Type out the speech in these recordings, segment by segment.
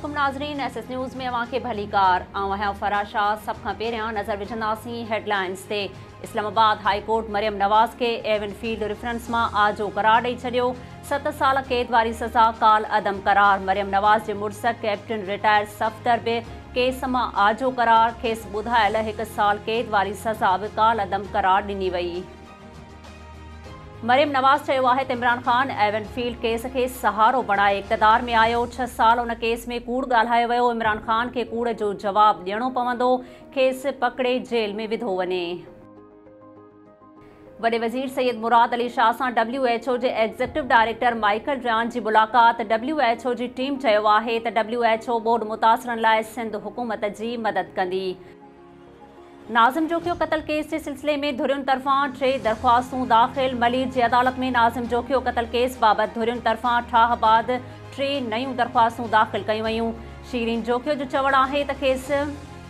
अस्सलामुअलैकुम नाज़रीन, SS news में अवां खे भली कार। आऊं फराशा सब खां पहिरियां नज़र विझंदासीं हेडलाइंस ते। इस्लामाबाद हाई कोर्ट मरियम नवाज़ के एवनफील्ड रेफरेंस मां आजो करार ॾेई छॾियो। 7 साल कैद वारी सज़ा काल अदम करार। मरियम नवाज़ जे मुड़िस कैप्टन रिटायर सफ़दर बि केस मां आजो करार। खेसि ॿुधायल 1 साल कैद वारी सज़ा बि काल अदम करार ॾिनी वई। मरियम नवाज़ चयो आहे त इमरान ख़ान एवनफील्ड केस खे सहारो बणाए इक़्तिदार में आयो। 6 साल उन केस में कूड़ ॻाल्हायो वियो। इमरान ख़ान खे कूड़ जो जवाबु ॾियणो पवंदो। खेसि पकड़े जेल में विधो वञे। वॾे वज़ीर सैयद मुराद अली शाह सां WHO जे एग्ज़ीक्यूटिव डायरेक्टर माइकल रयान जी मुलाक़ात। WHO जी टीम चयो आहे त WHO बोर्ड मुतासिरनि लाइ सिंध हुकूमत जी मदद कंदी। नाज़िम जोखियो क़त्ल केस जे सिलसिले में धुरियुनि तरफ़ां 3 दरख़्वास्तूं दाख़िल। मलीर जी अदालत में नाज़िम जोखियो क़त्ल केस बाबति धुरियुनि तरफ़ां ठाह बाद 3 नयूं दरख़्वास्तूं दाख़िल कयूं वयूं। शीरीन जोखियो जो चवणु आहे त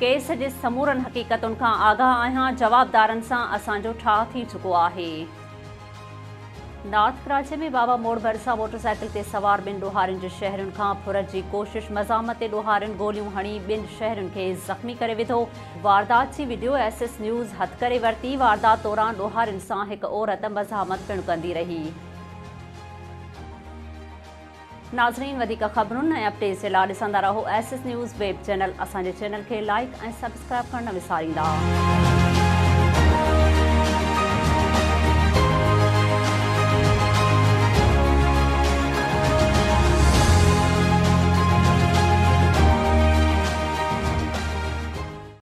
केस जे समूरनि हक़ीक़तुनि खां आगाह आहियां। जवाबदारनि सां असांजो ठाह थी चुको आहे। नॉर्थ कराची में बाबा मोड़ भरिसां मोटरसाइकिल ते सवार 2 ॾोहारियुनि जे शहरुनि खां फुरत जी कोशिश। मज़ामत ते ॾोहारियुनि गोलियूं हणी 2 शहरुनि खे ज़ख़्मी करे विधो। वारदात जी वीडियो SS न्यूज़ हथ करे वरिती। वारदात दौरान ॾोहारियुनि सां हिकु औरत मज़ामत पिणु कंदी रही। नाज़रीन, वधीक ख़बरुनि ऐं अपडेट्स जे लाइ ॾिसंदा रहो SS न्यूज़ वेब चैनल। असांजे चैनल खे लाइक ऐं सब्सक्राइब करणु न विसारींदा।